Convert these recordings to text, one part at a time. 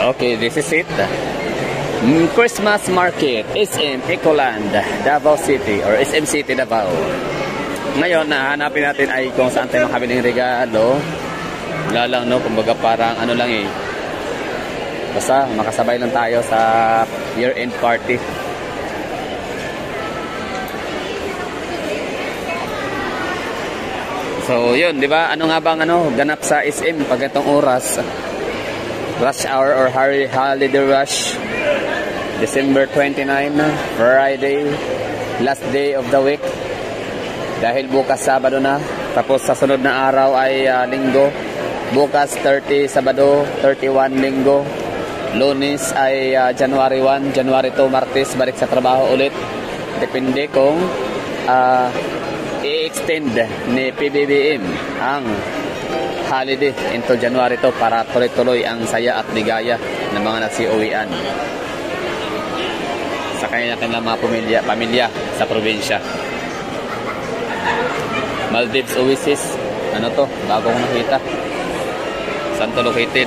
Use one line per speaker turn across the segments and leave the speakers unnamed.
Okay, this is it. Christmas Market, SM Ecoland, Davao City or SM City, Davao. Ngayon, nahanapin natin ay kung saan tayo makabili ng regalo. Wala lang, no? Kumbaga parang ano lang eh. Basta makasabay lang tayo sa year-end party. So, yun, di ba? Ano nga bang ganap sa SM pag itong oras? Rush hour or holiday rush. December 29, Friday, last day of the week. Dahil bukas Sabado na, tapos sa sunod na araw ay Linggo. Bukas 30 Sabado, 31 Linggo. Lunes ay January 1, January 2 Martes, balik sa trabaho ulit. Depende kung i-extend ni PBBM ang holiday into January 2 para tuloy-tuloy ang saya at ligaya ng mga nagsiuwian sa kanilang mga pamilya sa probinsya. Maldives Oasis. Ano to? Bago kong nakita. Saan to located?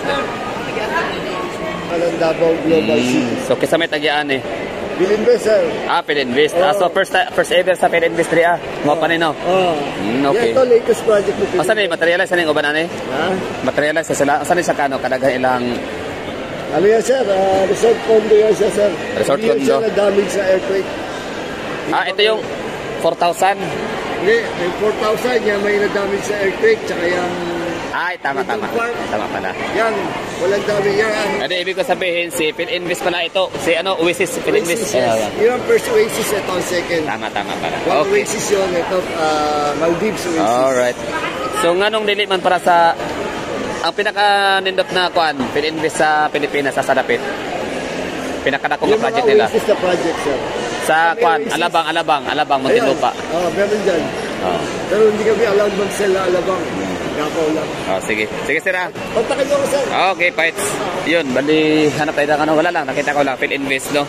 Davao Global City.
So, kisa may tagyaan eh.
Pilinvest, sir.
Pilinvest. So, first ever sa Pilinvest 3 Mga panino? Okay.
Ito, latest project ko.
Saan eh? Materialize saan yung uban eh? Materialize sa sila. Saan siya kadaghan ilang...
Ano yan, sir? Resort condo yan siya, sir.
Resort condo?
Hindi yan siya na-damage sa earthquake.
Ito yung 4,000?
Hindi, yung 4,000 yan may na-damage sa earthquake. Tsaka yung...
Tama pala.
Yan, walang damage yan.
Ibig ko sabihin, si Pilinvest pala ito. Si Oasis, Pilinvest.
Yes. Yun ang first Oasis, ito ang second.
Tama pala.
Okay. Oasis yun, ito Maldives Oasis.
Alright. So, nganong dili man para sa... Ang pinaka-nindot na kuan, Pilinvest sa Pilipinas, sa Sadapit. Pinakadakong project nila.
Yung mga Oasis na project, sir.
Sa kuan, Alabang, Muntinlupa.
Meron dyan. Pero hindi kami allowed mag-sell na Alabang. Gapaw lang.
Sige sir.
Kontakin mo ko, sir.
Okay, Pites. Yun, bali, hanap tayo na wala lang, nakita ko lang, Pilinvest, no?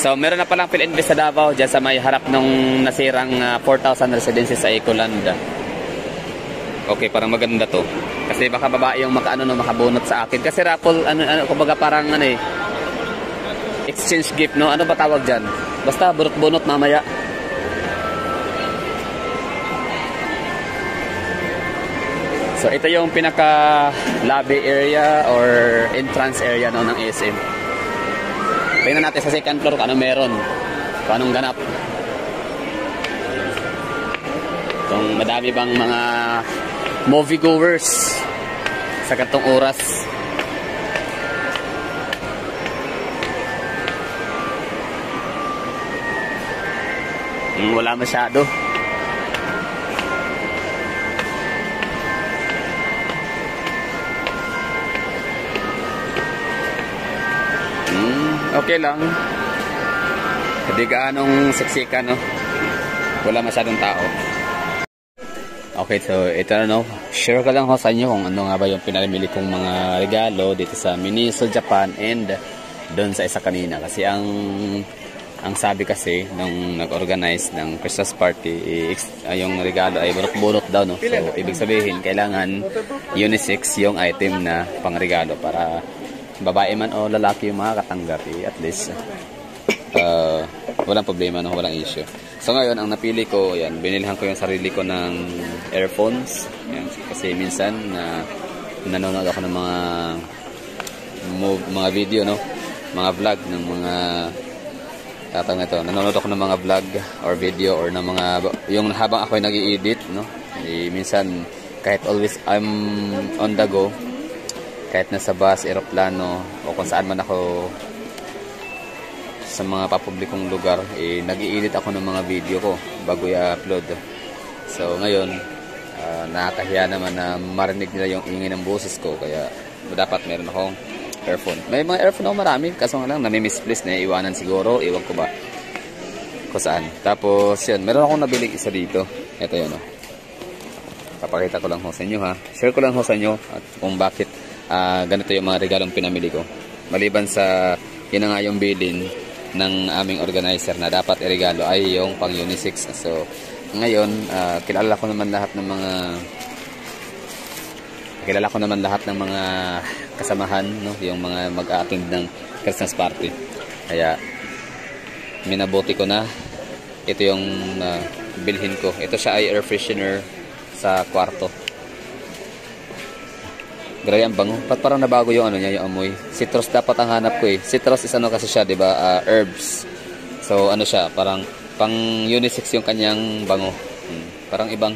So, meron na palang Pilinvest sa Davao, dyan sa may harap nung nasirang 4,000 residences sa Ecoland. Okay, parang maganda to. Kasi baka babae yung makabunot sa akin. Kasi raffle, kumbaga parang exchange gift, no? Ano ba tawag dyan? Basta bunot-bunot mamaya. So, ito yung pinaka-lobby area or entrance area ng SM. Tingnan natin sa second floor kung ano meron. Kung anong ganap. Kung madami bang mga moviegoers sa katong oras. Wala masyado. Okay lang. Hindi gaanong siksikan, no? Wala masyadong tao. Okay, so ito share ko lang sa inyo kung ano nga ba yung pinamili kong mga regalo dito sa Miniso, Japan and doon sa isa kanina. Kasi ang sabi kasi nung nag-organize ng Christmas party, yung regalo ay bunot-bunot daw, no? So, ibig sabihin, kailangan unisex yung item na pangregalo para babae man o lalaki yung makakatanggap, at least walang problema, no? Walang issue. So ngayon, ang napili ko, yan, binilhan ko yung sarili ko ng earphones. Yan, kasi minsan nanonood ako ng mga video, no? Mga vlog ng mga nanonood ako ng mga vlog or video or ng mga yung habang ako ay nag-i-edit, no? Minsan kahit always I'm on the go, kahit nasa bus, eroplano o kung saan man ako sa mga papublikong lugar, nag-i-edit ako ng mga video ko bago i-upload. So ngayon, nakakahiya naman na marinig nila yung ingay ng boses ko, kaya dapat meron akong earphone. May mga earphone ako marami, kaso nga lang nami-misplace na iwanan siguro, iwan ko ba kung saan. Tapos yan, meron akong nabiling isa dito. Ito yun, papakita ko lang ho sa inyo, ha. Share ko lang ho sa inyo at kung bakit ganito yung mga regalong pinamili ko. Maliban sa yun nga yung bilin ng aming organizer na dapat iregalo ay yung pang unisex. So ngayon, kilala ko naman lahat ng mga kilala ko naman lahat ng mga kasamahan, no? Yung mga mag-a-attend ng Christmas party. Kaya minabuti ko na ito yung bilhin ko. Ito siya ay air freshener sa kwarto. Grabe ang bango. Ba't parang nabago yung ano niya, yung amoy? Citrus dapat ang hanap ko eh. Citrus is ano kasi siya, 'di ba? Herbs. So ano siya, parang pang unisex yung kanyang bango. Parang ibang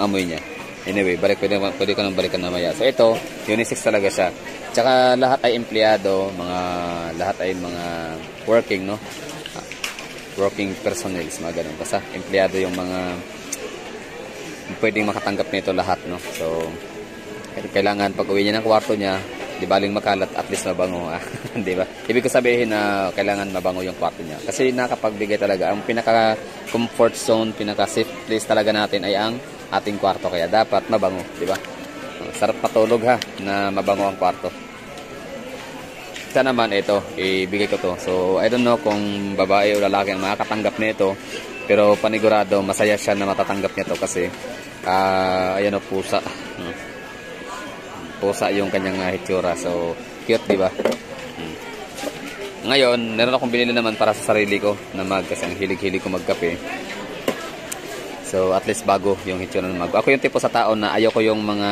amoy niya. Anyway, pwede ko nang balikan mamaya. So ito, unisex talaga siya. Tsaka lahat ay empleyado, lahat ay mga working, no? Working personnel, mga ganun. Basta empleyado yung mga pwedeng makatanggap nito lahat, no? So kailangan pag uwi niya ng kwarto niya, di baling makalat, at least mabango. Di ba? Ibig ko sabihin na kailangan mabango yung kwarto niya. Kasi nakapagbigay talaga. Ang pinaka-comfort zone, pinaka-safe place talaga natin ay ang ating kwarto. Kaya dapat mabango. Di ba? Sarap patulog ha, na mabango ang kwarto. Isa naman ito, ibigay ko to. So, I don't know kung babae o lalaki ang makakatanggap nito. Pero panigurado, masaya siya na matatanggap niya to kasi ayan o, pusa. Pusa yung kanyang hitsura. So, cute, di ba? Ngayon, meron akong binili naman para sa sarili ko na mug kasi ang hilig-hilig ko magkape. So, at least bago yung hitsura ng mug. Ako yung tipo sa tao na ayoko yung mga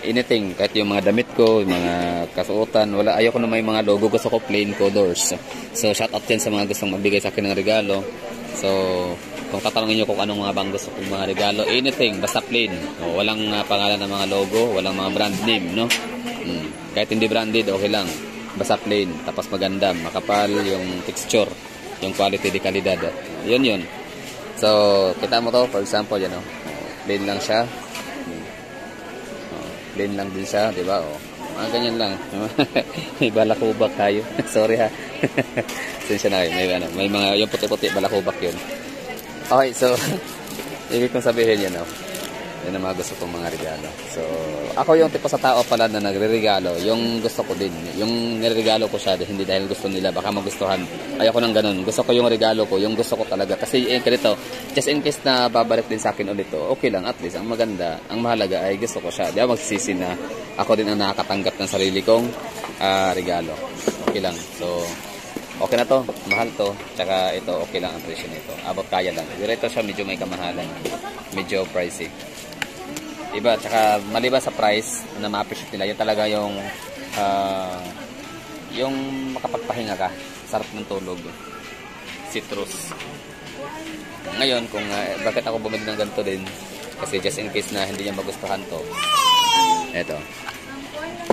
anything, kahit yung mga damit ko, yung mga kasuotan, wala, ayoko na may mga logo, gusto ko plain colors. So, shout out din sa mga gustong magbigay sa akin ng regalo. So, kung tatanungin nyo kung anong mga bang gusto kong mga regalo, anything, basta plain. O, walang pangalan ng mga logo, walang mga brand name, no? Kahit hindi branded, okay lang. Basta plain, tapos maganda, makapal, yung texture, yung quality, di kalidad. Yun. So, kita mo to, for example, yan o. Plain lang siya. Plain lang din siya, di ba? O, mga ganyan lang. May balakubak tayo. Sorry ha. Sensya na kayo. May mga, yung puti-puti, balakubak yun. Okay, so, ibig kong sabihin yan, yan ang mga gusto kong mga regalo. So, ako yung tipo sa tao pala na nagre-regalo, yung gusto ko din. Yung niregalo ko siya, hindi dahil gusto nila, baka magustuhan. Ayoko nang ganun. Gusto ko yung regalo ko, yung gusto ko talaga. Kasi, ganito, just in case na babalik din sa akin ulit to, okay lang, at least, ang maganda, ang mahalaga ay gusto ko siya. Di ba magsisisi na ako din ang nakakatanggap ng sarili kong regalo. Okay lang. So, okay na to, mahal to, tsaka ito, okay lang ang presyo nito. Abot kaya lang. Pero ito siya medyo may kamahalan. Medyo pricey. Diba? Tsaka maliban sa price na ma-appreciate nila, yun talaga yung makapagpahinga ka. Sarap ng tulog. Citrus. Ngayon, kung bakit ako bumili ng ganito din, kasi just in case na hindi niya magustuhan to, eto.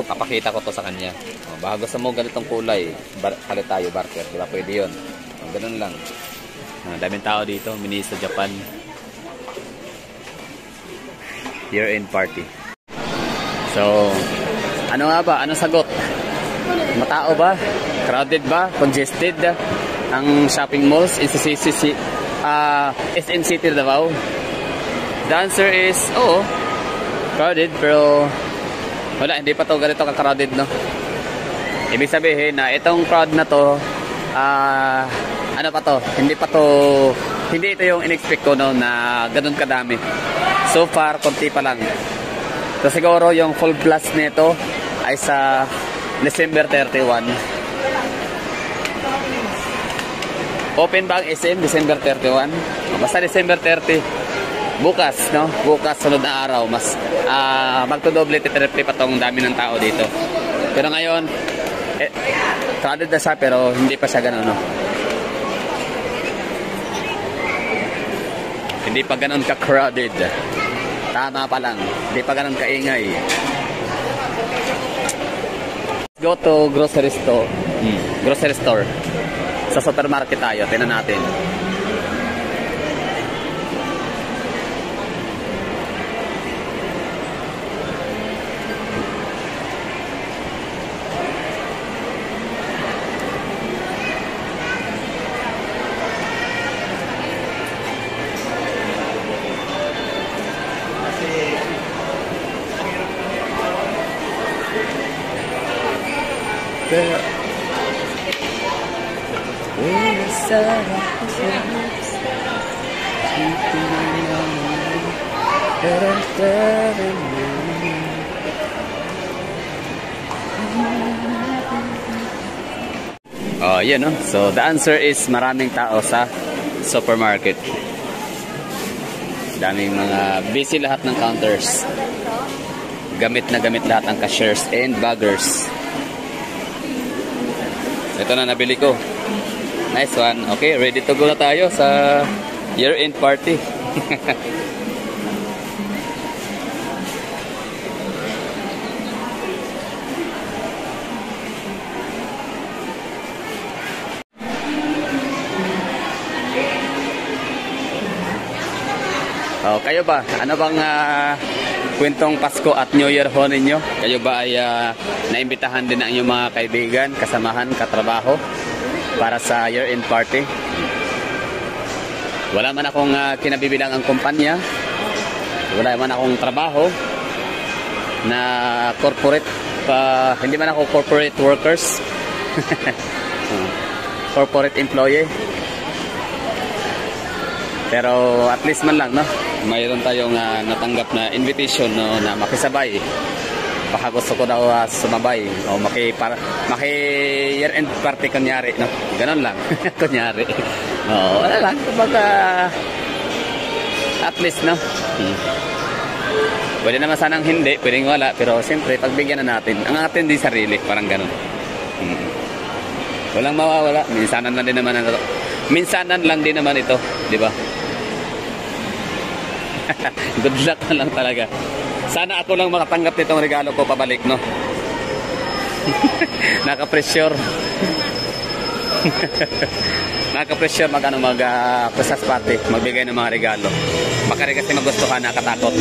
Papakita ko to sa kanya. Baka gusto mo ganitong kulay, palit tayo, barter. Diba? Pwede yun. Ganun lang. Daming tao dito. Mini sa Japan. Year-end party. So, ano nga ba? Anong sagot? Matao ba? Crowded ba? Congested? Ang shopping malls in SM City Davao? The answer is, oo. Crowded, pero wala, hindi pa to ganito ka-crowded, no? Ibig sabihin na itong crowd na to, ano pa to? Hindi ito yung in-expect ko, no, na ganun kadami. So far, konti pa lang. So siguro yung full blast nito ay sa December 31. Open ba ang SM December 31? Basta December 30. Bukas, no? Bukas, sunod na araw, mas magtudoble, titriple pa tong dami ng tao dito. Pero ngayon, crowded na siya, pero hindi pa siya ganun, no? Hindi pa ganun ka-crowded. Tama pa lang. Hindi pa ganun kaingay. Go to grocery store. Grocery store. Sa supermarket tayo. Tingnan natin. Oh, yan no. So the answer is maraming tao sa supermarket. Daming mga busy lahat ng counters. Gamit na gamit lahat ng cashiers and baggers. Ito na nabili ko. Nice one. Okay, ready to go na tayo sa year-end party. Oh, kayo ba? Ano bang kwentong Pasko at New Year ho ninyo? Kayo ba ay naimbitahan din ang inyong mga kaibigan, kasamahan, katrabaho para sa year-end party? Wala man akong kinabibilang ang kumpanya. Wala man akong trabaho na corporate. Hindi man ako corporate workers. Corporate employee. Pero at least man lang, no? Mayroon tayong natanggap na invitation, no, na makisabay. Baka gusto ko daw sumabay o maki year-end party kunyari, no? Ganon lang. Kunyari. Oo, wala lang. Kumbaga, at least, no? Pwede naman sanang hindi, pwedeng wala. Pero siyempre, pagbigyan na natin. Ang atin din sarili, parang ganon. Walang mawawala. Minsanan lang din naman ito. Minsanan lang din naman ito, di ba? Good luck na lang talaga. Sana ako lang makatanggap nitong regalo ko pabalik, no? Naka-pressure. Naka-pressure Christmas party, magbigay ng mga regalo. Baka rin kasi magustuhan, nakatakot.